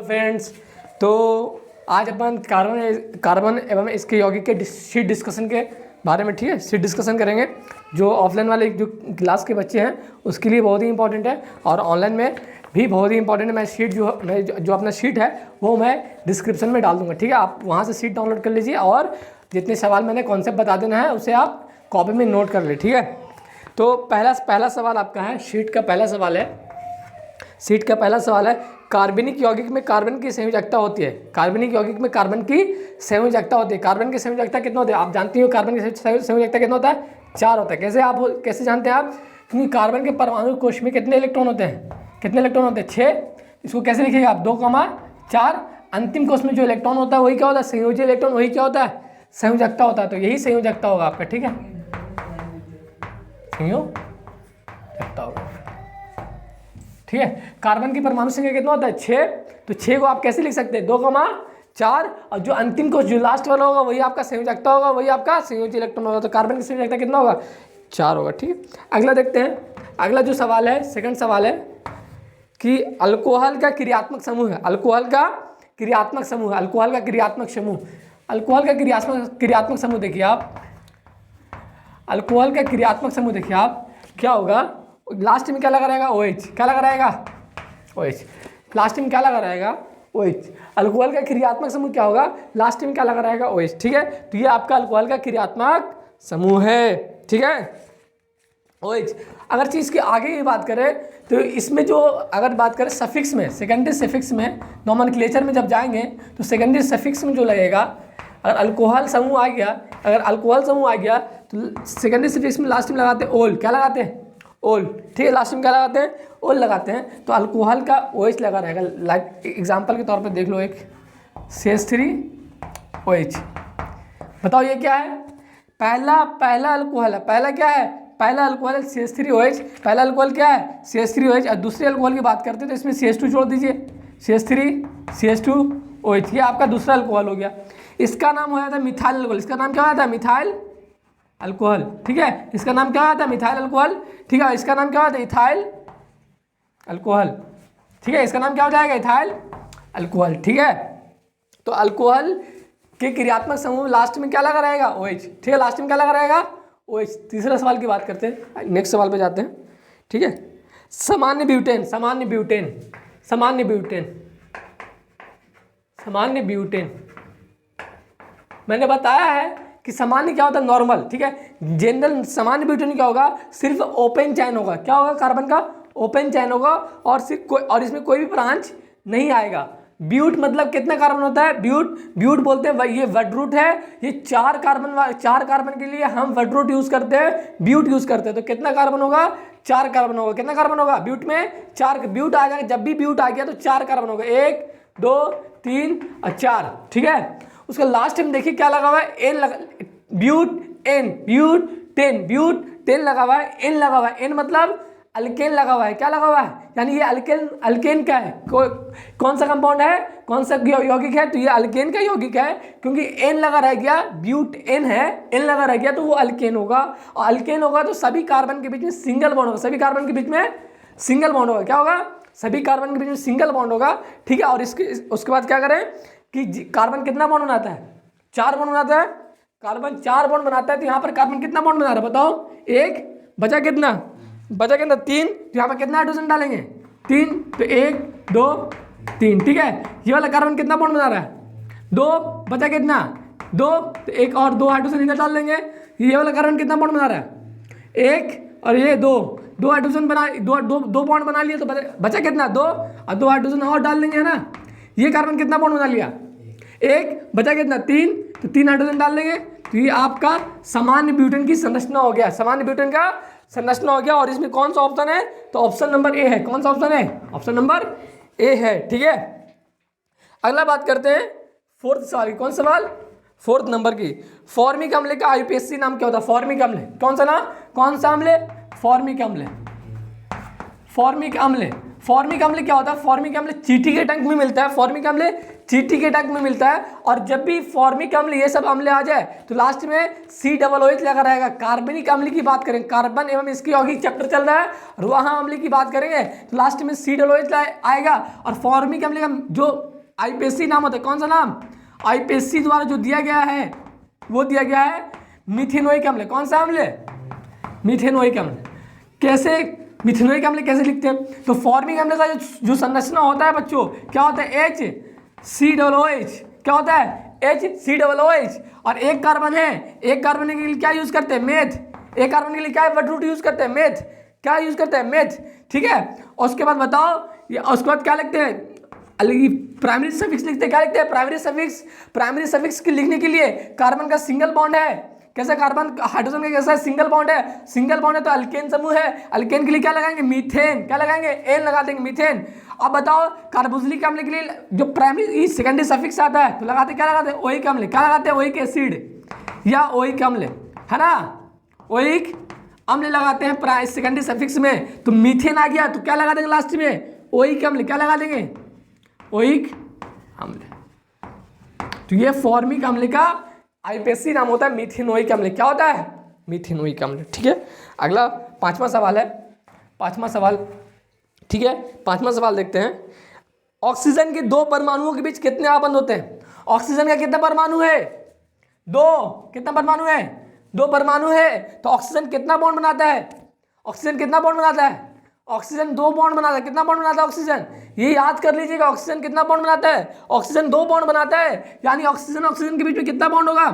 Friends, तो आज अपन carbon एवं इसके यौगिक के शीट डिस्कशन के बारे में, ठीक है, शीट डिस्कशन करेंगे। जो ऑफलाइन वाले जो क्लास के बच्चे हैं उसके लिए बहुत ही इंपॉर्टेंट है और ऑनलाइन में भी बहुत ही इंपॉर्टेंट है। मैं शीट जो अपना शीट है वो मैं डिस्क्रिप्शन में डाल दूंगा, ठीक है। आप वहाँ से शीट डाउनलोड कर लीजिए और जितने सवाल मैंने कॉन्सेप्ट बता देना है उसे आप कॉपी में नोट कर ले, ठीक है। तो पहला सवाल आपका है, शीट का पहला सवाल है, कार्बनिक यौगिक में कार्बन की संयोजकता होती है। कार्बनिक यौगिक में कार्बन की संयोजकता होती है। कार्बन की संयोजकता कितना होती है? आप जानती हो कार्बन की संयोजकता कितना होता है? 4 होता है। कैसे जानते हैं आप? क्योंकि कार्बन के परमाणु कोश में कितने इलेक्ट्रॉन होते हैं? 6। इसको कैसे लिखिएगा आप? 2,4। अंतिम कोश में जो इलेक्ट्रॉन होता है वही क्या होता है? संयोजी इलेक्ट्रॉन। वही क्या होता है? संयोजकता होता है। तो यही संयोजकता होगा आपका, ठीक है, संयोजकता होगा, ठीक है। कार्बन की परमाणु संख्या कितना होता है? 6। तो 6 को आप कैसे लिख सकते हैं? 2,4 और जो अंतिम कोश जो लास्ट वाला होगा वही आपका संयोजकता होगा, वही आपका संयोजी इलेक्ट्रॉन होगा। तो कार्बन की संयोजकता कितना होगा? 4 होगा, ठीक है। अगला देखते हैं। अगला जो सवाल है, सेकंड सवाल है कि अल्कोहल का क्रियात्मक समूह है। अल्कोहल का क्रियात्मक समूह देखिए आप। अल्कोहल का क्रियात्मक समूह देखिए आप, क्या होगा? लास्ट में क्या लगा रहेगा? OH। क्या लगा रहेगा? OH। लास्ट में क्या लगा रहेगा? OH। अल्कोहल का क्रियात्मक समूह क्या होगा? लास्ट में क्या लगा रहेगा? OH, ठीक है। तो ये आपका अल्कोहल का क्रियात्मक समूह है, ठीक है, OH। अगर चीज़ के आगे की बात करें तो इसमें जो अगर बात करें सफिक्स में, सेकेंडरी सफिक्स में, नोमेनक्लेचर में जब जाएंगे तो सेकेंडरी सफिक्स में जो लगेगा, अगर अल्कोहल समूह आ गया तो सेकेंडरी सफिक्स में लास्ट में लगाते हैं ओल। क्या लगाते हैं? ओल, ठीक है। लास्ट में क्या लगाते हैं? ओल लगाते हैं। तो अल्कोहल का OH लगा रहेगा। लाइक एग्जांपल के तौर पे देख लो, एक CH3OH। बताओ ये क्या है? पहला अल्कोहल है। पहला क्या है? पहला अल्कोहल है CH3OH। पहला अल्कोहल क्या है? CH3OH। और दूसरे अल्कोहल की बात करते हैं तो इसमें CH2 जोड़ दीजिए, CH2OH। ये आपका दूसरा अल्कोहल हो गया। इसका नाम हो जाता है मिथाइल अल्कोहल। इसका नाम क्या होता है? मिथाइल अल्कोहल, ठीक है। इसका नाम क्या होता है? मिथाइल अल्कोहल, ठीक है। इसका नाम क्या होता है? इथाइल अल्कोहल, ठीक है। इसका नाम क्या हो जाएगा? इथाइल अल्कोहल, ठीक है। तो अल्कोहल के क्रियात्मक समूह लास्ट में क्या लगा रहेगा? OH, ठीक है। लास्ट में क्या लगा रहेगा? OH। तीसरा सवाल की बात करते हैं, नेक्स्ट सवाल पे जाते हैं, ठीक है। सामान्य ब्यूटेन। मैंने बताया है कि सामान्य क्या होता है? नॉर्मल, ठीक है। जनरल सामान्य ब्यूटेन क्या होगा? सिर्फ ओपन चैन होगा। क्या होगा? कार्बन का ओपन चैन होगा और सिर्फ और इसमें कोई भी ब्रांच नहीं आएगा। ब्यूट मतलब कितना कार्बन होता है? ब्यूट बोलते हैं, ये वर्ड रूट है। ये 4 कार्बन के लिए हम वर्ड रूट यूज करते हैं, ब्यूट यूज करते हैं। तो कितना कार्बन होगा? 4 कार्बन होगा। कितना कार्बन होगा ब्यूट में? 4। ब्यूट आ जाएगा, जब भी ब्यूट आ गया तो 4 कार्बन होगा। 1, 2, 3 और 4, ठीक है। उसका लास्ट में देखिए क्या लगा हुआ है? ब्यूटेन लगा हुआ है, N लगा हुआ है। N मतलब अल्केन लगा हुआ है। क्या लगा हुआ है? यानी ये अल्केन क्या है? कौन सा कंपाउंड है? कौन सा यौगिक है? तो ये अल्केन का यौगिक है, क्योंकि N लगा रह गया, ब्यूट N है, N लगा रह गया तो वो अल्केन होगा। और अल्केन होगा तो सभी कार्बन के बीच में सिंगल बॉन्ड होगा। क्या होगा? सभी कार्बन के बीच में सिंगल बॉन्ड होगा, ठीक है। और उसके बाद क्या करें कि कार्बन कितना बॉन्ड बनाता है? 4 बॉन्ड बनाता है। कार्बन 4 बॉन्ड बनाता है। तो यहाँ पर कार्बन कितना बॉन्ड बना रहा है? बताओ। 1 बचा कितना? 3। तो यहाँ पर कितना हाइड्रोजन डालेंगे? 3। तो 1, 2, 3, ठीक है। ये वाला कार्बन कितना बॉन्ड बना रहा है? 2 बचा कितना? 2। तो 1 और 2 हाइड्रोजन इधर डाल देंगे। ये वाला कार्बन कितना बॉन्ड बना रहा है? 1 और ये 2 हाइड्रोजन बना, 2 बॉन्ड बना लिए। तो बचा कितना? 2 और 2 हाइड्रोजन और डाल देंगे, है ना। ये कार्बन कितना बॉन्ड बना लिया? 1 बचा कितना? 3। तो 3 हाइड्रोजन डाल देंगे। तो ये आपका सामान्य ब्यूटेन की संरचना हो गया। सामान्य ब्यूटेन का संरचना हो गया। और इसमें कौन सा ऑप्शन है? तो ऑप्शन नंबर ए है। कौन सा ऑप्शन है? ऑप्शन नंबर ए है, ठीक है। अगला बात करते हैं फोर्थ सवाल की। कौन सवाल? 4th नंबर की। फॉर्मिक अम्ल का IUPAC नाम क्या होता है? फॉर्मिक अम्ल। कौन सा नाम? कौन सा अम्ल? फॉर्मिक अम्ल। फॉर्मिक अम्ल क्या होता है? फॉर्मिक अम्ल चींटी के टंक में मिलता है। और जब भी फॉर्मिक अम्ल ये सब अम्ल आ जाए तो लास्ट में COOH लगा रहेगा। कार्बनिक अम्ल की बात करें, कार्बन एवं इसके यौगिक चैप्टर चल रहा है और वहाँ अम्ल की बात करेंगे तो लास्ट में COOH आएगा। और फॉर्मिक अम्ल का जो आईपीएससी नाम होता है, कौन सा नाम, आईपीएससी द्वारा जो दिया गया है वो दिया गया है मिथेनोइक अम्ल। कौन सा अम्ल, मिथेनोइक अम्ल। कैसे मिथेनोइक अम्ल कैसे लिखते हैं, तो फॉर्मिक अम्ल का जो संरचना होता है बच्चों क्या होता है, HCOOH, क्या होता है HCOOH, और एक कार्बन है, एक कार्बन के लिए क्या यूज करते हैं, मेथ, एक कार्बन के लिए क्या वर्ड रूट यूज करते हैं, मेथ, क्या यूज करते हैं, मेथ, ठीक है। और उसके बाद बताओ ये, उसके बाद क्या लिखते हैं, प्राइमरी सफिक्स लिखते हैं, क्या लिखते हैं, प्राइमरी सफिक्स। प्राइमरी सफिक्स के लिखने के लिए कार्बन का सिंगल बॉन्ड है, कैसा कार्बन हाइड्रोजन का कैसा सिंगल बॉन्ड है, सिंगल बॉन्ड है तो अल्केन समूह है, अल्केन के लिए क्या लगाएंगे, मीथेन, क्या लगाएंगे, एन लगा देंगे, मीथेन। अब बताओ कार्बोक्सिलिक अम्ल के लिए जो प्राइमरी सेकेंडरी सफिक्स आता है तो लगाते क्या लगाते हैं, ओइक अम्ल, क्या लगाते हैं, ओइक एसिड या ओइक अम्ल, है ना, ओइक अम्ल लगाते हैं सेकेंडरी सफिक्स में। तो मीथेन आ गया तो क्या लगा देंगे लास्ट में, ओइक अम्ल, क्या लगा देंगे, ओइक अम्ल। तो ये फॉर्मिक अम्ल का आईपीएससी नाम होता है मिथेनोइक अम्ल। क्या होता है, मिथेनोइक अम्ल, ठीक है। अगला पांचवा सवाल है, पांचवा सवाल, ठीक है, पांचवा सवाल देखते हैं। ऑक्सीजन के दो परमाणुओं के बीच कितने आबंध होते हैं, ऑक्सीजन का कितना परमाणु है, दो, कितना परमाणु है, दो परमाणु है, तो ऑक्सीजन कितना बॉन्ड बनाता है, ऑक्सीजन कितना बॉन्ड बनाता है, ऑक्सीजन दो बॉन्ड बनाता है, कितना बॉन्ड बनाता है ऑक्सीजन, ये याद कर लीजिएगा, ऑक्सीजन कितना बॉन्ड बनाता है, ऑक्सीजन दो बॉन्ड बनाता है, यानी ऑक्सीजन ऑक्सीजन के बीच में कितना बॉन्ड होगा,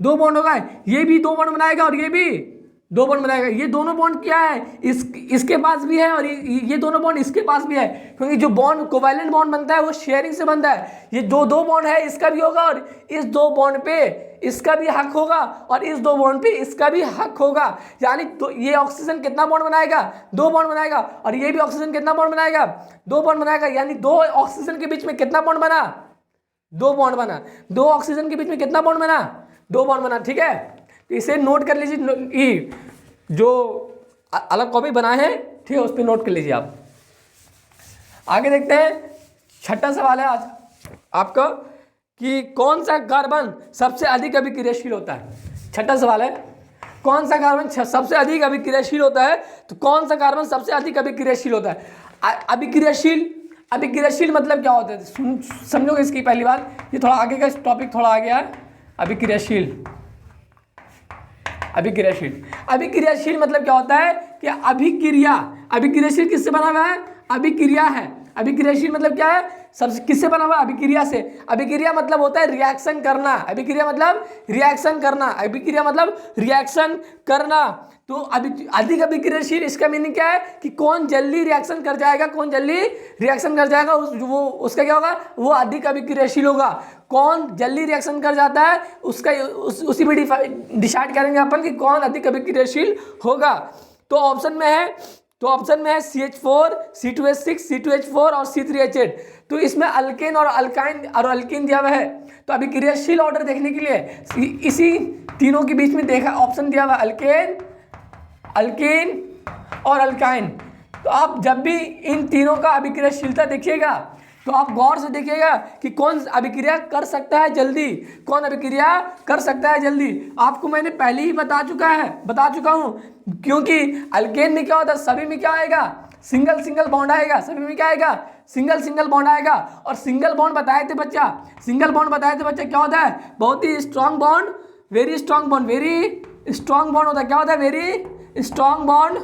दो बॉन्ड होगा, ये भी दो बॉन्ड बनाएगा और ये भी दो बॉन्ड बनाएगा। ये दोनों बॉन्ड क्या है, इसके पास भी है और ये दोनों बॉन्ड इसके पास भी है, क्योंकि जो बॉन्ड कोवैलेंट बॉन्ड बनता है वो शेयरिंग से बनता है। ये जो दो बॉन्ड है इसका भी होगा और इस दो बॉन्ड पे इसका भी हक होगा और इस दो बॉन्ड पे इसका भी हक होगा, यानी तो ये ऑक्सीजन कितना बॉन्ड बनाएगा, दो बॉन्ड बनाएगा, और ये भी ऑक्सीजन कितना बॉन्ड बनाएगा, दो बॉन्ड बनाएगा, यानी दो ऑक्सीजन के बीच में कितना बॉन्ड बना, दो बॉन्ड बना, दो ऑक्सीजन के बीच में कितना बॉन्ड बना, दो बॉन्ड बना, ठीक है। तो इसे नोट कर लीजिए, जो अलग कॉपी बनाए हैं, ठीक है, उस पर नोट कर लीजिए आप। आगे देखते हैं, छठा सवाल है आज आपका कि कौन सा कार्बन सबसे अधिक अभिक्रियाशील होता है। छठा सवाल है, कौन सा कार्बन सबसे अधिक अभिक्रियाशील होता है, तो कौन सा कार्बन सबसे अधिक अभिक्रियाशील होता है। अभिक्रियाशील, अभिक्रियाशील मतलब क्या होता है, समझोगे इसकी पहली बात, ये थोड़ा आगे का टॉपिक थोड़ा आ गया है। अभिक्रियाशील, अभिक्रियाशील, अभिक्रियाशील मतलब क्या होता है कि अभिक्रिया, अभिक्रियाशील किससे बना हुआ है, अभिक्रिया है, अभिक्रियाशील मतलब क्या है, सबसे किससे बना हुआ है, अभिक्रिया से। अभिक्रिया मतलब होता है रिएक्शन करना, अभिक्रिया मतलब रिएक्शन करना, अभिक्रिया मतलब रिएक्शन करना। तो अधिक अभिक्रियाशील, इसका मीनिंग क्या है कि कौन जल्दी रिएक्शन कर जाएगा, कौन जल्दी रिएक्शन कर जाएगा वो उसका क्या होगा, वो अधिक अभिक्रियाशील होगा। कौन जल्दी रिएक्शन कर जाता है उसका उसी में डिसाइड करेंगे अपन कि कौन अधिक अभिक्रियाशील होगा। तो ऑप्शन में है, तो ऑप्शन में है CH4, C2H6, C2H4 और C3H8। तो इसमें अल्केन और अल्काइन और अल्कीन दिया हुआ है। तो अभिक्रियाशील ऑर्डर देखने के लिए इसी तीनों के बीच में देखा ऑप्शन दिया हुआ है, अल्केन, अल्कीन और अल्काइन। तो आप जब भी इन तीनों का अभिक्रियाशीलता देखिएगा तो आप गौर से देखिएगा कि कौन अभिक्रिया कर सकता है जल्दी, कौन अभिक्रिया कर सकता है जल्दी। आपको मैंने पहले ही बता चुका हूं, क्योंकि अल्केन में क्या होता है, सभी में क्या आएगा, सिंगल सिंगल बॉन्ड आएगा, सभी में क्या आएगा, सिंगल सिंगल बॉन्ड आएगा। और सिंगल बॉन्ड बताए थे बच्चा, सिंगल बॉन्ड बताए थे बच्चा क्या होता है, बहुत ही strong bond, very strong bond, very strong bond होता है। क्या होता है, very strong bond,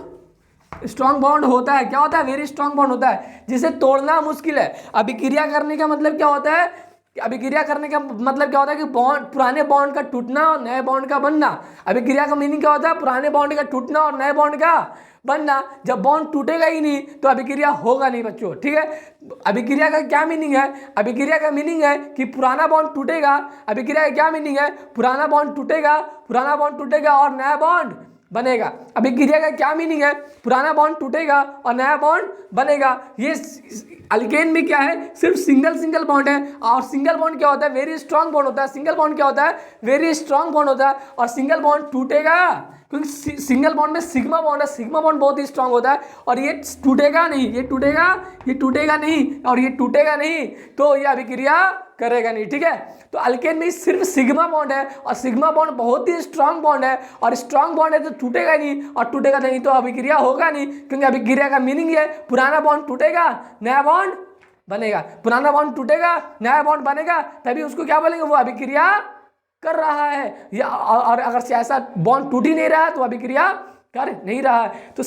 strong bond होता है। क्या होता है, वेरी स्ट्रॉन्ग बॉन्ड होता है, जिसे तोड़ना मुश्किल है। अभिक्रिया करने का मतलब क्या होता है, अभिक्रिया करने का मतलब क्या होता है कि बॉन्ड, पुराने बॉन्ड का टूटना और नए बॉन्ड का बनना। अभिक्रिया का मीनिंग क्या होता है, पुराने बॉन्ड का टूटना और नए बॉन्ड का बनना। जब बॉन्ड टूटेगा ही नहीं तो अभिक्रिया होगा नहीं बच्चों, ठीक है। अभिक्रिया का क्या मीनिंग है, अभिक्रिया का मीनिंग है कि पुराना बॉन्ड टूटेगा। अभिक्रिया का क्या मीनिंग है, पुराना बॉन्ड टूटेगा, पुराना बॉन्ड टूटेगा और नया बॉन्ड बनेगा। अभिक्रिया का क्या मीनिंग है, पुराना बॉन्ड टूटेगा और नया बॉन्ड बनेगा। ये अल्केन में क्या है, सिर्फ सिंगल सिंगल बॉन्ड है। और सिंगल बॉन्ड क्या होता है, वेरी स्ट्रॉन्ग बॉन्ड होता है। सिंगल बॉन्ड क्या होता है, वेरी स्ट्रॉन्ग बॉन्ड होता है। और सिंगल बॉन्ड टूटेगा क्योंकि सिंगल बॉन्ड में सिग्मा बॉन्ड है, सिग्मा बॉन्ड बहुत ही स्ट्रॉन्ग होता है। और ये टूटेगा नहीं, ये टूटेगा, ये टूटेगा नहीं और ये टूटेगा नहीं, तो ये अभिक्रिया करेगा नहीं, ठीक है। तो अल्केन में सिर्फ सिग्मा बॉन्ड है और सिग्मा बॉन्ड बहुत ही स्ट्रांग बॉन्ड है। और स्ट्रांग बॉन्ड है तो टूटेगा नहीं, और टूटेगा नहीं तो अभिक्रिया होगा नहीं, क्योंकि अभिक्रिया का मीनिंग है पुराना बॉन्ड टूटेगा, नया बॉन्ड बनेगा। पुराना बॉन्ड टूटेगा, नया बॉन्ड बनेगा, तभी उसको क्या बोलेंगे, वो अभिक्रिया कर रहा है। या और अगर से ऐसा बॉन्ड टूट ही नहीं रहा है तो अभिक्रिया कर नहीं रहा है। तो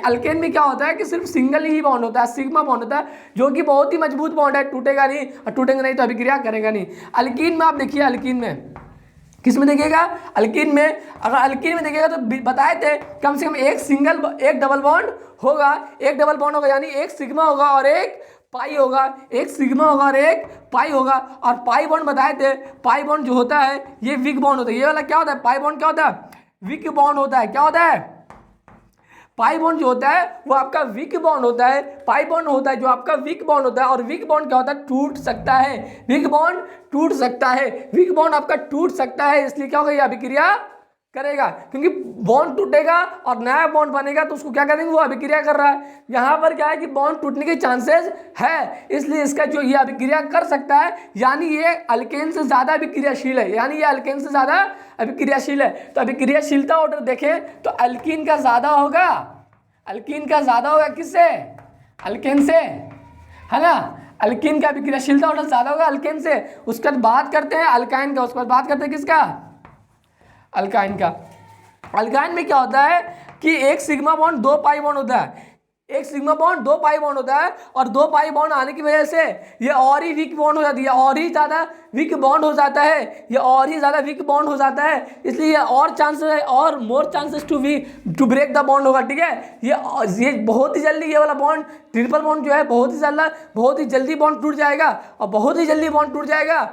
अल्केन में क्या होता है कि सिर्फ सिंगल ही बॉन्ड होता है, सिग्मा बॉन्ड होता है, जो कि बहुत ही मजबूत बॉन्ड है, टूटेगा नहीं, और टूटेगा नहीं तो अभिक्रिया करेगा नहीं। अल्कीन में आप देखिए, अल्कीन में किस में देखिएगा, अल्कीन में, अगर अल्कीन में देखिएगा तो बताए थे कम से कम एक डबल बॉन्ड होगा, एक डबल बॉन्ड होगा, यानी एक सिग्मा होगा और एक पाई होगा, एक सिग्मा होगा और एक पाई होगा। और पाई बॉन्ड बताए थे, पाई बॉन्ड जो होता है ये वीक बॉन्ड होता है। ये वाला क्या होता है, पाई बॉन्ड क्या होता है, वीक बॉन्ड होता है। क्या होता है, पाई बॉन्ड जो होता है वो आपका वीक बॉन्ड होता है, पाई बॉन्ड होता है जो आपका वीक बॉन्ड होता है। और वीक बॉन्ड क्या होता है, टूट सकता है, वीक बॉन्ड टूट सकता है, वीक बॉन्ड आपका टूट सकता है, इसलिए क्या होगा, ये अभिक्रिया करेगा, क्योंकि बॉन्ड टूटेगा और नया बॉन्ड बनेगा तो उसको क्या करेंगे, वो अभिक्रिया कर रहा है। यहाँ पर क्या है कि बॉन्ड टूटने के चांसेस है, इसलिए इसका जो ये अभिक्रिया कर सकता है, यानी ये अल्केन से ज्यादा अभिक्रियाशील है, यानी ये अल्केन से ज्यादा अभिक्रियाशील है। तो अभिक्रियाशीलता ऑर्डर देखें तो अल्कीन का ज्यादा होगा, अल्कीन का ज्यादा होगा किससे, अल्केन से, है ना। अल्कीन का अभिक्रियाशीलता ऑर्डर ज्यादा होगा अल्केन से। उसके बाद बात करते हैं अल्काइन का, उसके बाद बात करते हैं किसका, अल्काइन का। अल्काइन में क्या होता है कि एक सिग्मा बॉन्ड दो पाई बॉन्ड होता है, एक सिग्मा बॉन्ड दो पाई बॉन्ड होता है, और दो पाई बॉन्ड आने की वजह से ये और ही वीक बॉन्ड हो जाती है, और ही ज़्यादा वीक बॉन्ड हो जाता है, ये और ही ज़्यादा वीक बॉन्ड हो जाता है, इसलिए ये और चांसेस है, और more chances to break the bond होगा, ठीक है। ये बहुत ही जल्दी ये वाला बॉन्ड, ट्रिपल बॉन्ड जो है बहुत ही जल्दी बॉन्ड टूट जाएगा, और बहुत ही जल्दी बॉन्ड टूट जाएगा,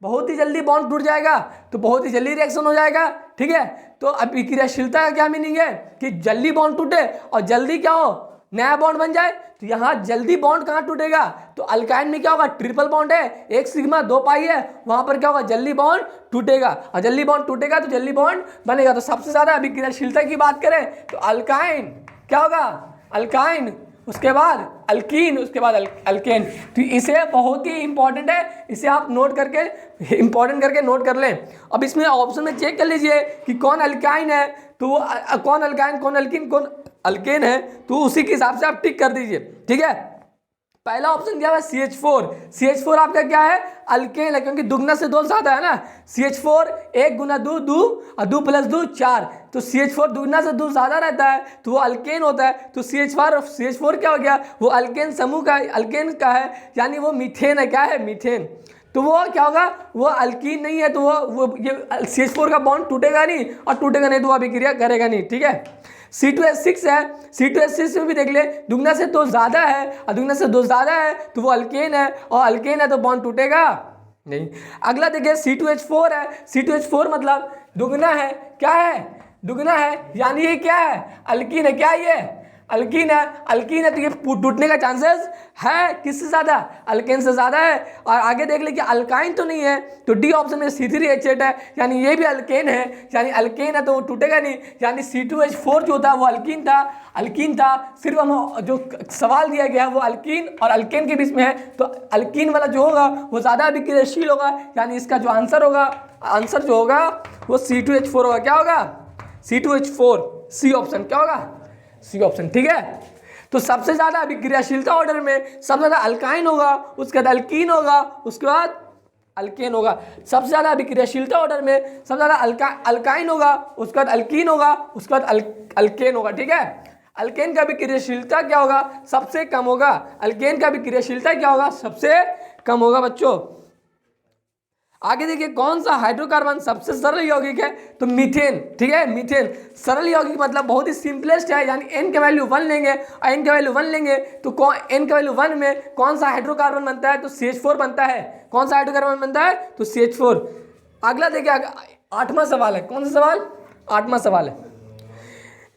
बहुत ही जल्दी बॉन्ड टूट जाएगा तो बहुत ही जल्दी रिएक्शन हो जाएगा, ठीक है। तो अभिक्रियाशीलता का क्या मीनिंग है कि जल्दी बॉन्ड टूटे और जल्दी क्या हो, नया बॉन्ड बन जाए। तो यहाँ जल्दी बॉन्ड कहाँ टूटेगा, तो अल्काइन में क्या होगा, ट्रिपल बॉन्ड है, एक सिग्मा दो पाई है, वहां पर क्या होगा, जल्दी बॉन्ड टूटेगा, और जल्दी बॉन्ड टूटेगा तो जल्दी बॉन्ड बनेगा। तो सबसे ज्यादा अभिक्रियाशीलता की बात करें तो अल्काइन क्या होगा, अल्काइन, उसके बाद अल्कीन, उसके बाद अल्केन। तो इसे बहुत ही इंपॉर्टेंट है, इसे आप नोट करके इंपॉर्टेंट करके नोट कर लें। अब इसमें ऑप्शन में चेक कर लीजिए कि कौन अल्काइन है, तो वो कौन अल्काइन, कौन अल्कीन, कौन अल्केन है, तो उसी के हिसाब से आप टिक कर दीजिए, ठीक है। पहला ऑप्शन क्या है, CH4, CH4 आपका क्या है, अल्केन है, क्योंकि दुगना से दो ज्यादा है ना, CH4 एक गुना दो दो और दो प्लस दो चार, तो CH4 दुगना से दो ज्यादा रहता है तो वो अल्केन होता है। तो CH4 क्या हो गया, वो अल्केन समूह का, अल्केन का है, यानी वो मीथेन है, क्या है, मीथेन। तो वो क्या होगा, वो अल्कीन नहीं है, तो वो ये CH4 का बॉन्ड टूटेगा नहीं, और टूटेगा नहीं तो वो अभिक्रिया करेगा नहीं, ठीक है। C2H6 है, C2H6 में भी देख ले, दुगना से दो ज्यादा है, और दुगना से दो ज्यादा है तो वो अल्केन है, और अल्केन है तो बॉन्ड टूटेगा नहीं। अगला देखिए C2H4 है, C2H4 मतलब दुगना है, क्या है, दुगना है, यानी ये क्या है, अल्कीन है, क्या ये अल्कीन है, अल्कीन है तो ये टूटने का चांसेस है किससे ज्यादा, अल्केन से ज्यादा है। और आगे देख ले कि अल्काइन तो नहीं है, तो डी ऑप्शन में C3H8 है, यानी ये भी अल्केन है, यानी अल्केन है तो वो टूटेगा नहीं, यानी C2H4 जो था वो अल्कीन था, सिर्फ हम जो सवाल दिया गया है वो अल्कीन और अल्केन के बीच में है, तो अल्कीन वाला जो होगा वो ज्यादा अभिक्रियाशील होगा, यानी इसका जो आंसर होगा, आंसर जो होगा वो C2H4 होगा, क्या होगा, C2H4, सी ऑप्शन, क्या होगा, सी ऑप्शन, ठीक है। तो सबसे ज्यादा अभिक्रियाशीलता ऑर्डर में सबसे ज्यादा अल्काइन होगा, उसके बाद अल्कीन होगा, उसके बाद अल्केन होगा। सबसे ज्यादा अभिक्रियाशीलता ऑर्डर में सबसे ज्यादा अल्काइन होगा, उसके बाद अल्कीन होगा, उसके बाद अल्केन होगा, ठीक है। अल्केन का अभिक्रियाशीलता क्या होगा, सबसे कम होगा, अल्केन का अभिक्रियाशीलता क्या होगा, सबसे कम होगा बच्चों। आगे देखिए कौन सा हाइड्रोकार्बन सबसे सरल यौगिक है, तो मीथेन, ठीक है। मीथेन सरल यौगिक मतलब बहुत ही सिंपलेस्ट है, यानी n का वैल्यू 1 लेंगे और n का वैल्यू 1 लेंगे तो n का वैल्यू 1 में कौन सा हाइड्रोकार्बन बनता है, तो CH4 बनता है। कौन सा हाइड्रोकार्बन बनता है, तो CH4। अगला देखिए 8वां सवाल है, कौन सा सवाल, 8वां सवाल है,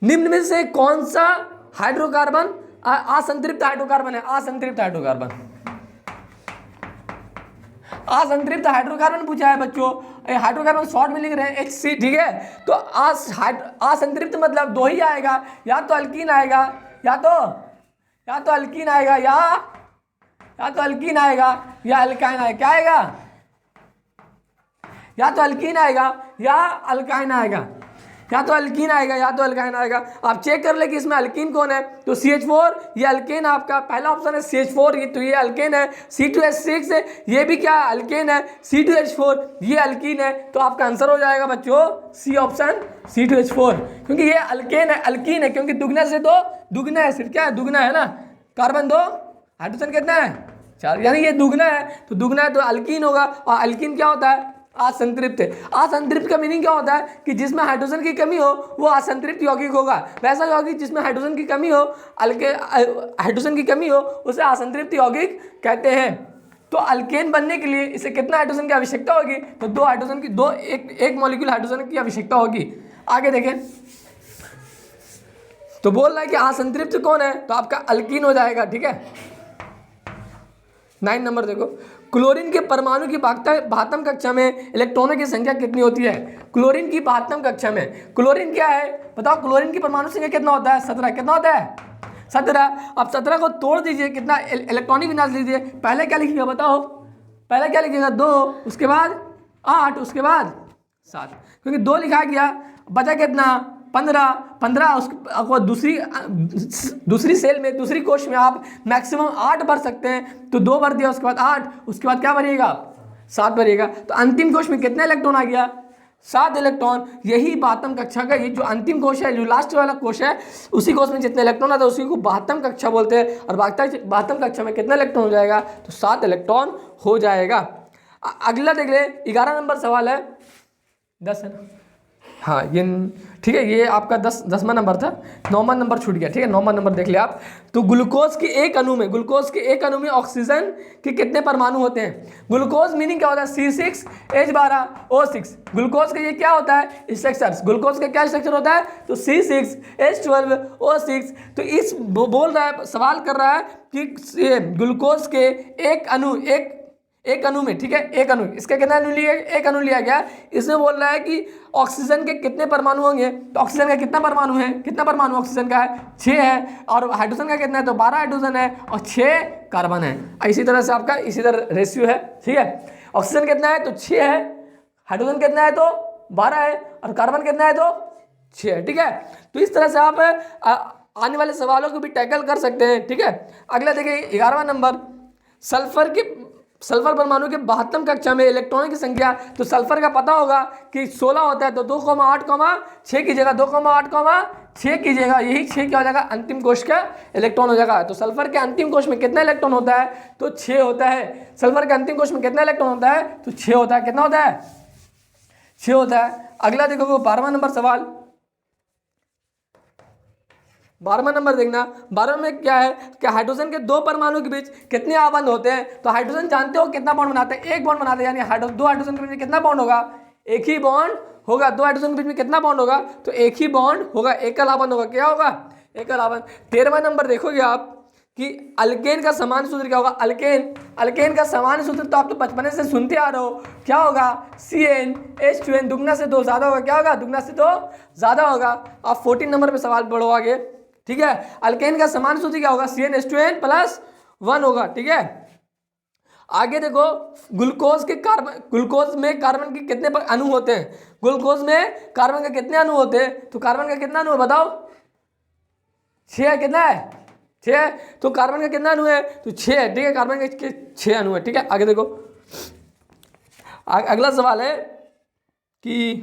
निम्न में से कौन सा हाइड्रोकार्बन असंतृप्त हाइड्रोकार्बन है, असंतृप्त हाइड्रोकार्बन, असंतृप्त हाइड्रोकार्बन पूछा है बच्चों, हाइड्रोकार्बन शॉर्ट में लिख रहे हैं HC, ठीक है। तो असंतृप्त मतलब दो ही आएगा, या तो अल्कीन आएगा, या तो अल्कीन आएगा, या तो अल्कीन आएगा या अल्काइन आएगा, क्या आएगा, या तो अल्कीन आएगा या अल्काइन आएगा, या तो अल्कीन आएगा या तो अल्काइन आएगा। आप चेक कर ले कि इसमें अल्कीन कौन है, तो CH4 ये अल्केन आपका पहला ऑप्शन है CH4, ये तो ये अल्केन है। C2H6 है, ये भी क्या अल्केन है। C2H4 ये अल्कीन है, तो आपका आंसर हो जाएगा बच्चों सी ऑप्शन C2H4, क्योंकि ये अल्केन है, अल्कीन है, क्योंकि दुगना से तो दुगना है, सिर्फ क्या है दुगना है ना, कार्बन 2 हाइड्रोजन कितना है 4, यानी ये दुगना है, तो दुगना है तो अल्कीन होगा। और अल्कीन क्या होता है, असंतृप्त है। असंतृप्त का मीनिंग क्या होता है कि जिसमें हाइड्रोजन की कमी हो वो असंतृप्त यौगिक होगा। वैसा यौगिक जिसमें हाइड्रोजन की कमी हो, हाइड्रोजन की कमी हो, उसे असंतृप्त यौगिक कहते हैं। तो अल्केन बनने के लिए इसे कितना हाइड्रोजन की आवश्यकता होगी, तो 2 हाइड्रोजन की एक मॉलिक्यूल हाइड्रोजन की आवश्यकता होगी। आगे देखें, तो बोल रहा है कि असंतृप्त कौन है, तो आपका अल्कीन हो जाएगा। ठीक है, 9 नंबर देखो, क्लोरीन के परमाणु की 72 कक्षा में इलेक्ट्रॉनों की संख्या कितनी होती है। क्लोरीन की 72 कक्षा में, क्लोरीन क्या है बताओ, क्लोरीन की परमाणु संख्या कितना होता है 17, कितना होता है 17। अब 17 को तोड़ दीजिए, कितना इलेक्ट्रॉनिक विन्यास लीजिए, पहले क्या लिखिएगा बताओ, पहले क्या लिखिएगा 2, उसके बाद 8, उसके बाद 7, क्योंकि 2 लिखा गया, बचा कितना 15 उसको दूसरी सेल में, दूसरी कोश में आप मैक्सिमम 8 भर सकते हैं, तो 2 भर दिया, उसके बाद 8, उसके बाद क्या भरिएगा 7 भरिएगा। तो अंतिम कोश में कितना इलेक्ट्रॉन आ गया 7 इलेक्ट्रॉन। यही 72 कक्षा का ये जो अंतिम कोश है, जो लास्ट वाला कोश है, उसी कोश में जितने इलेक्ट्रॉन आता है उसी को 72 कक्षा बोलते हैं। और 72 कक्षा में कितना इलेक्ट्रॉन हो जाएगा, तो 7 इलेक्ट्रॉन हो जाएगा। अगला देख ले, 11 नंबर सवाल है, 10 है ना, हाँ ये ठीक है, ये आपका 10वां नंबर था, 9वां नंबर छूट गया। ठीक है, 9वां नंबर देख लिया आप। तो ग्लूकोज के एक अणु में ऑक्सीजन के कितने परमाणु होते हैं। ग्लूकोज मीनिंग क्या होता है, C6H12O6। ग्लूकोज का ये क्या होता है स्ट्रक्चर, ग्लूकोज का क्या स्ट्रक्चर होता है, तो C6H12O6। तो इस बोल रहा है, सवाल कर रहा है कि ग्लूकोज के एक अणु में, ठीक है, एक अणु, इसका कितना अणु लिया, एक अणु लिया गया। इसमें बोल रहा है कि ऑक्सीजन के कितने परमाणु होंगे, तो ऑक्सीजन का कितना परमाणु है, कितना परमाणु ऑक्सीजन का है 6 है, और हाइड्रोजन का कितना है, तो 12 हाइड्रोजन है और 6 कार्बन है। इसी तरह से आपका इसी तरह रेशियो है। ठीक है, ऑक्सीजन कितना है, तो 6 है, हाइड्रोजन कितना है, तो 12 है, और कार्बन कितना है, तो 6 है। ठीक है, तो इस तरह से आप आने वाले सवालों को भी टैकल कर सकते हैं। ठीक है, अगला देखिए 11वां नंबर, सल्फर परमाणु के 72 कक्षा में इलेक्ट्रॉनों की संख्या। तो सल्फर का पता होगा कि 16 होता है, तो 2,8,6 कीजिएगा, 2,8,6 कीजिएगा, यही 6 क्या हो जाएगा अंतिम कोश का इलेक्ट्रॉन हो जाएगा। तो सल्फर के अंतिम कोश में कितना इलेक्ट्रॉन होता है, तो 6 होता है। सल्फर के अंतिम कोश में कितना इलेक्ट्रॉन होता है, तो 6 होता है। कितना होता है, 6 होता है। अगला देखो 12वां नंबर सवाल, 12वां नंबर देखना। 12 में क्या है कि हाइड्रोजन के 2 परमाणु के बीच कितने आबंध होते हैं। तो हाइड्रोजन जानते हो कितना बॉन्ड बनाते हैं, एक बॉन्ड बनाते हैं, यानी 2 हाइड्रोजन के बीच में कितना बॉन्ड होगा, एक ही बॉन्ड होगा। 2 हाइड्रोजन के बीच में कितना बॉन्ड होगा, तो एक ही बॉन्ड होगा, एकल आबंध होगा। क्या होगा, एकल आबंध। 13वां नंबर देखोगे आप कि अल्केन का सामान्य सूत्र क्या होगा। अल्केन का सामान्य सूत्र तो आप तो बचपन से सुनते आ रहे हो, क्या होगा CnH2n, दुगना से 2 ज्यादा होगा। क्या होगा, दुगना से 2 ज्यादा होगा। आप 14 नंबर पे सवाल पढ़ो आगे। ठीक है, अल्केन का समान सूत्र क्या होगा, CnH2n + 1 होगा। ठीक है, आगे देखो ग्लूकोज में कार्बन के कितने अणु होते हैं। ग्लूकोज में कार्बन के कितने अणु होते हैं, तो कार्बन का कितना अणु है बताओ, 6 है। कितना है, 6 है। तो कार्बन का कितना अणु है, तो 6 है। ठीक है, कार्बन के 6 अणु है। ठीक है, आगे देखो अगला सवाल है कि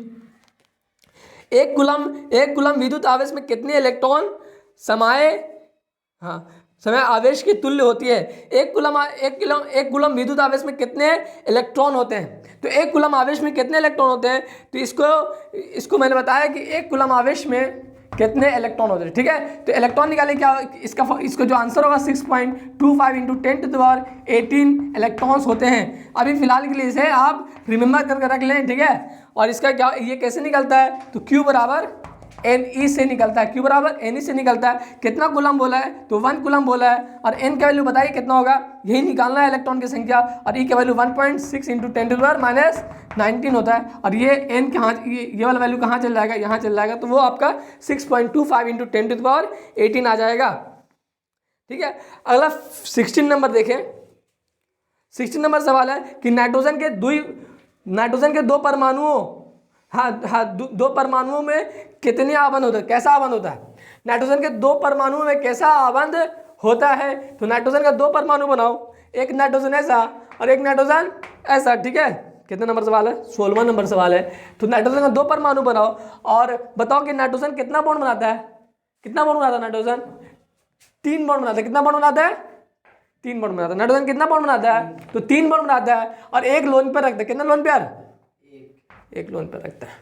एक कूलम विद्युत आवेश में कितने इलेक्ट्रॉन समय आवेश की तुल्य होती है। एक कूलम विद्युत आवेश में कितने इलेक्ट्रॉन होते हैं। तो एक कूलम आवेश में कितने इलेक्ट्रॉन होते हैं, तो इसको मैंने बताया कि एक कूलम आवेश में कितने इलेक्ट्रॉन होते हैं। ठीक है, तो इलेक्ट्रॉन निकाले, क्या इसको जो आंसर होगा 6.25 × 10⁻18 इलेक्ट्रॉन्स होते हैं। अभी फिलहाल के लिए इसे आप रिमेंबर करके रख लें। ठीक है, और इसका क्या ये कैसे निकलता है, तो Q = Ne से निकलता है। Q = Ne से निकलता है। कितना कूलम बोला है, तो 1 कूलम बोला है, और N का वैल्यू बताइए कितना होगा, यही निकालना है इलेक्ट्रॉन की संख्या। और E का वैल्यू 1.6 × 10⁻19 होता है। और ये N कहाँ, ये वाला वैल्यू कहाँ चल जाएगा, यहाँ चल जाएगा, तो वो आपका 6.25 × 10⁻18 आ जाएगा। ठीक है, अगला 16 नंबर देखें। 16 नंबर सवाल है कि नाइट्रोजन के 2 परमाणुओं हाँ हाँ, दो परमाणुओं में कितने आबंध होता है, कैसा आबंध होता है? नाइट्रोजन के 2 परमाणुओं में कैसा आबंध होता है? तो नाइट्रोजन का 2 परमाणु बनाओ, एक नाइट्रोजन ऐसा और एक नाइट्रोजन ऐसा, ठीक है। कितना नंबर सवाल है? 16वां नंबर सवाल है। तो नाइट्रोजन का 2 परमाणु बनाओ और बताओ कि नाइट्रोजन कितना बॉन्ड बनाता है? कितना बॉन्ड बनाता है नाइट्रोजन? 3 बॉन्ड बनाता है। कितना बॉन्ड बनाता है? 3 बॉन्ड बनाता है। नाइट्रोजन कितना बॉन्ड बनाता है? तो 3 बॉन्ड बनाता है और एक लोन पर रखता है। कितना लोन पेयर? एक लोन पर रखता है।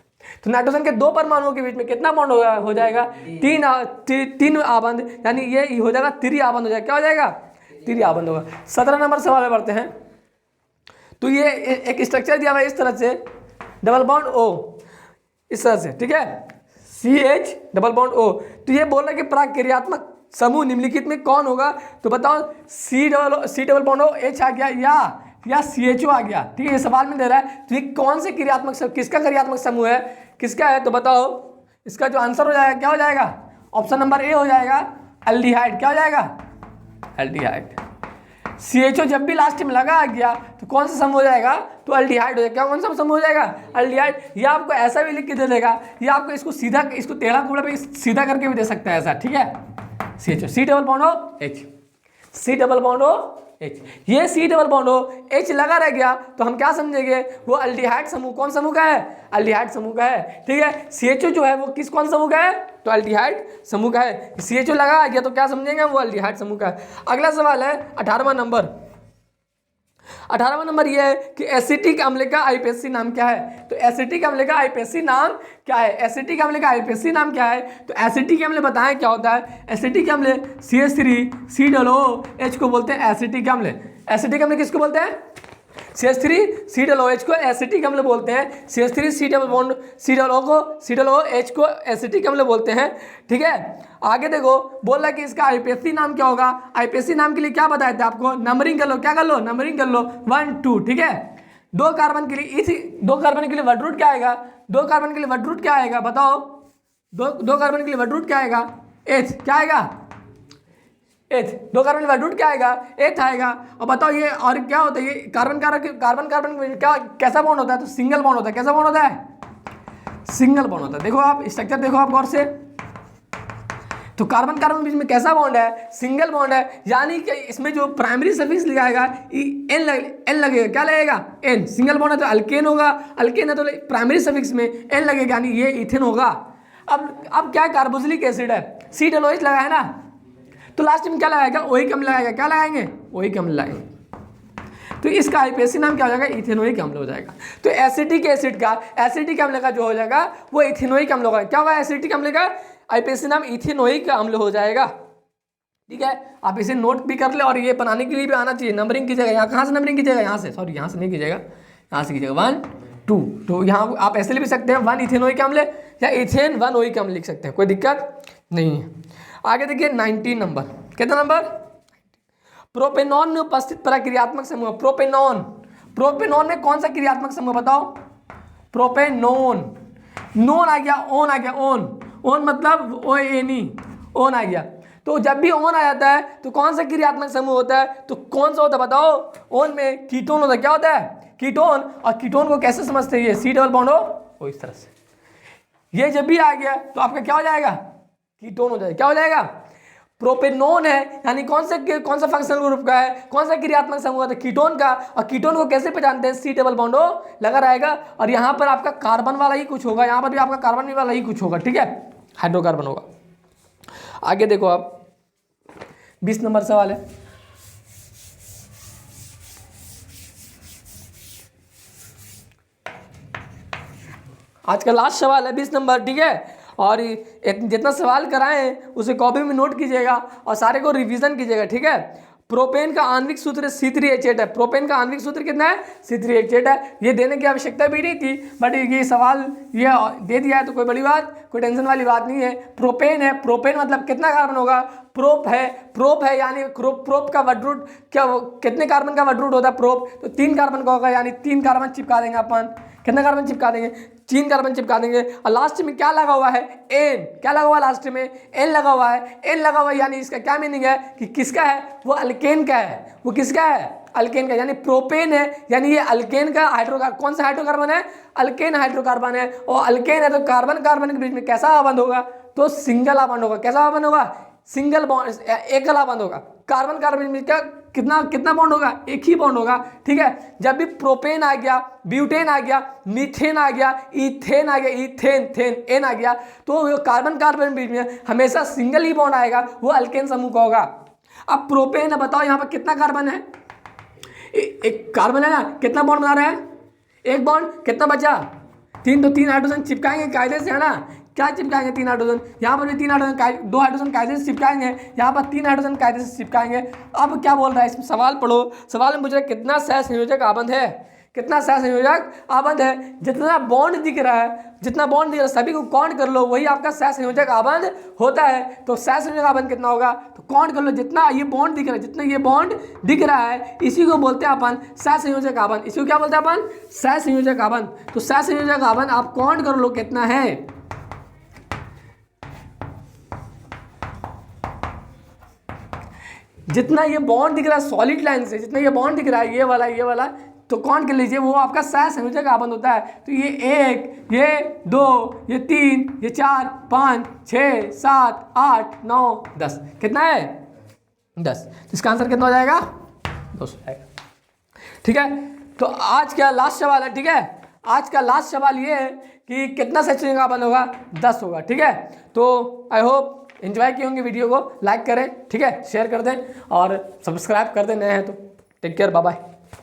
तो नाइट्रोजन के 2 परमाणुओं के बीच में कितना बॉन्ड हो जाएगा? 3 आबंध, यानी ये हो जाएगा 3 आबंध हो जाएगा। क्या हो जाएगा? 3 आबंध होगा। 17 नंबर सवाल में बढ़ते हैं। तो ये एक स्ट्रक्चर दिया हुआ है इस तरह से, डबल बॉन्ड O, इस तरह से, ठीक है, CH डबल बॉन्ड O। तो ये बोल रहा है कि प्राक्रियात्मक समूह निम्नलिखित में कौन होगा? तो बताओ C double bond O H आ गया या CHO आ गया, ठीक है। ये सवाल में दे रहा है तो ये कौन से क्रियात्मक समूह, किसका क्रियात्मक समूह है, किसका है? तो बताओ इसका जो आंसर हो जाएगा क्या हो जाएगा? ऑप्शन नंबर A हो जाएगा, एल्डिहाइड। क्या हो जाएगा? एल्डिहाइड। CHO जब भी लास्ट में लगा आ गया तो कौन सा समूह हो जाएगा? तो एल्डिहाइड हो जाएगा। क्या कौन सा समूह हो जाएगा? एल्डिहाइड। या आपको ऐसा भी लिख के दे देगा, या आपको इसको सीधा, इसको टेढ़ा कूड़ा पे सीधा करके भी दे सकता है ऐसा, ठीक है। CHO, C double bond O H, C double bond O H। ये C double bond O H लगा रह गया तो हम क्या समझेंगे? वो एल्डिहाइड समूह, कौन समूह का है? एल्डिहाइड समूह का है, ठीक है। CHO जो है वो किस कौन समूह का है? तो एल्डिहाइड समूह का है। CHO लगा आ गया तो क्या समझेंगे? वो एल्डिहाइड समूह का है। अगला सवाल है 18वां नंबर। 18वां नंबर ये है कि एसिटिक अम्ल का आईपीएसी नाम क्या है? तो एसिटिक अम्ल का आईपीएसी नाम क्या है? एसिटिक अम्ल का आईपीएसी नाम क्या है? तो एसिटिक अम्ल बताएं क्या होता है? एसिटिक अम्ल CH3COOH को बोलते हैं एसिटिक अम्ल। एसिटिक अम्ल किसको बोलते हैं? CH3COOH को एसिटिक अम्ल बोलते हैं। CH3C डबल बॉन्ड COOH को एसिटिक अम्ल बोलते हैं, ठीक है। आगे देखो, बोल रहा है कि इसका आईपीएसी नाम क्या होगा? आईपीएसी नाम के लिए क्या बताया था आपको? नंबरिंग कर लो। क्या कर लो? नंबरिंग कर लो, 1 2, ठीक है। 2 कार्बन के लिए 2 कार्बन के लिए वर्ड रूट क्या आएगा? 2 कार्बन के लिए वर्ड रूट क्या आएगा? बताओ। 2 कार्बन के लिए वर्ड रूट क्या आएगा? H। क्या आएगा? H। 2 कार्बन वर्ड रूट क्या आएगा? H आएगा। और बताओ ये और क्या होता है? ये कार्बन कार्बन क्या कैसा बॉन्ड होता है? तो सिंगल बॉन्ड होता है। कैसा बॉन्ड होता है? सिंगल बॉन्ड होता है। देखो आप स्ट्रक्चर देखो आप गौर से, तो कार्बन कार्बन बीच में कैसा बॉन्ड है? सिंगल बॉन्ड है। यानी कि इसमें जो प्राइमरी सफिक्स लिखाएगा N लगेगा। क्या लगेगा? N। सिंगल बॉन्ड है तो अल्केन होगा, अल्केन है तो प्राइमरी सफिक्स में N लगेगा, यानी ये इथेन होगा। अब क्या है? कार्बोक्सिलिक एसिड है, C डबल OH लगा है ना, तो लास्ट में क्या लगाएगा? ओइक अम्ल लगाएगा। क्या लगाएंगे? ओइक अम्ल लगाएंगे। तो इसका आईपीएसी नाम क्या हो जाएगा? इथेनोइक अम्ल हो जाएगा। तो एसिटिक एसिड का, एसिटिक अम्ल का जो हो जाएगा वो इथेनोइक अम्ल होगा। क्या होगा? एसिटिक अम्ल का आईपीएसी नाम इथेनोइक अम्ल हो जाएगा, ठीक है। आप इसे नोट भी कर ले और ये बनाने के लिए भी आना चाहिए। नंबरिंग कीजिएगा। यहाँ कहाँ से नंबरिंग कीजिएगा? यहाँ से, सॉरी यहाँ से नहीं कीजिएगा, यहाँ से कीजिएगा 1 2। तो यहाँ आप ऐसे लिख सकते हैं 1 इथेनोइक अम्ल या इथेन 1 ओइक अम्ल लिख सकते हैं, कोई दिक्कत नहीं है। आगे देखिए 19 नंबर। कितना नंबर? प्रोपेनॉन में उपस्थित प्रक्रियात्मक समूह। प्रोपेनॉन में कौन सा क्रियात्मक समूह बताओ? प्रोपेनॉन। नॉन आ गया, ओन आ गया, ओन मतलब ONE, ओन आ गया। तो जब भी ओन आ जाता है तो कौन सा क्रियात्मक समूह होता है? तो कौन सा होता है बताओ? ओन में कीटोन होता है। क्या होता है? कीटोन। और कीटोन को कैसे समझते हैं? C डबल बॉन्ड O, इस तरह से। ये जब भी आ गया तो आपका क्या हो जाएगा? कीटोन हो जाएगा। क्या हो जाएगा? प्रोपेनॉन है, यानी कौन सा फंक्शनल ग्रुप का है? कौन सा क्रियात्मक समूह है? कीटोन का। और कीटोन को कैसे पहचानते हैं? C डबल बॉन्ड O लगा रहेगा और यहाँ पर आपका कार्बन वाला ही कुछ होगा, यहाँ पर भी आपका कार्बन वाला ही कुछ होगा, ठीक है, हाइड्रोकार्बन होगा। आगे देखो आप 20 नंबर सवाल है। आज का लास्ट सवाल है 20 नंबर, ठीक है। और जितना सवाल कराएं उसे कॉपी में नोट कीजिएगा और सारे को रिवीजन कीजिएगा, ठीक है। प्रोपेन का आणविक सूत्र C3H8 है। प्रोपेन का आणविक सूत्र कितना है? C3H8 है। ये देने की आवश्यकता भी नहीं थी, बट ये सवाल ये दे दिया है तो कोई बड़ी बात, कोई टेंशन वाली बात नहीं है। प्रोपेन है, प्रोपेन मतलब कितना कार्बन होगा? प्रोप है यानी प्रोप का वर्ड रूट क्या, कितने कार्बन का वर्ड रूट होता है? प्रोप। तो 3 कार्बन का होगा, यानी 3 कार्बन चिपका देंगे अपन। कितना कार्बन चिपका देंगे? 3 कार्बन चिपका देंगे। और लास्ट में क्या लगा हुआ है? N। क्या लगा हुआ है लास्ट में? N लगा हुआ है। N लगा हुआ है यानी इसका क्या मीनिंग है कि किसका है? वो अल्केन का है। वो किसका है? अल्केन का, यानी प्रोपेन है, यानी ये अल्केन का हाइड्रोकार्बन, कौन सा हाइड्रोकार्बन है, अल्केन हाइड्रोकार्बन है। और अल्केन है तो कार्बन कार्बन के बीच में कैसा बंध होगा, तो सिंगल बंध होगा। कैसा बंध होगा, सिंगल बॉन्ड, एकला बंध होगा। कार्बन कार्बन में क्या कितना कितना बॉन्ड होगा, एक ही बॉन्ड होगा, ठीक है। जब भी प्रोपेन आ गया, ब्यूटेन आ गया, मीथेन आ गया, इथेन आ गया, इथेन थेन एन आ गया, तो कार्बन कार्बन बीच में हमेशा सिंगल ही बॉन्ड आएगा, वो अल्केन समूह का होगा। अब प्रोपेन है, बताओ यहाँ पर कितना कार्बन है, एक कार्बन है ना, कितना बॉन्ड बना रहा है, एक बॉन्ड, कितना बचा, 3, तो 3 हाइड्रोजन चिपकाएंगे कायदे से, है ना, क्या चिपकाएंगे, 3 हाइड्रोजन, यहाँ पर भी 3 हाइड्रोजन, 2 हाइड्रोजन कायदे से चिपकाएंगे, यहाँ पर 3 हाइड्रोजन कायदे से चिपकाएंगे। अब क्या बोल रहा है, इसमें सवाल पढ़ो, सवाल में पूछ रहा है कितना सहसंयोजक आबंध है, कितना सहसंयोजक आबंध है। जितना बॉन्ड दिख रहा है, जितना बॉन्ड दिख रहा है सभी को काउंट कर लो, वही आपका सहसंयोजक आबंध होता है। तो सहसंयोजक आबंध कितना होगा, तो काउंट कर लो, जितना ये बॉन्ड दिख रहा है, जितना ये बॉन्ड दिख रहा है, इसी को बोलते हैं अपन सहसंयोजक आबंध। इसी को क्या बोलते हैं अपन, सहसंयोजक आबंध। तो सहसंयोजक आबंध आप काउंट कर लो कितना है, जितना ये बॉन्ड दिख रहा है सॉलिड लाइन से, जितना ये बॉन्ड दिख रहा है, ये वाला, तो काउंट कर लीजिए, वो आपका सहसंयोजक आबंध होता है। तो ये 1, ये 2, ये 3, ये 4, 5, 6, 7, 8, 9, 10, कितना है, 10। इसका आंसर कितना हो जाएगा, 2 हो जाएगा, ठीक है। तो आज का लास्ट सवाल है, ठीक है, आज का लास्ट सवाल ये है कि कितना सहसंयोजक आबंध होगा, 10 होगा, ठीक है। तो आई होप एंजॉय किए होंगे, वीडियो को लाइक करें, ठीक है, शेयर कर दें और सब्सक्राइब कर दें, नए हैं तो। Take care, bye bye.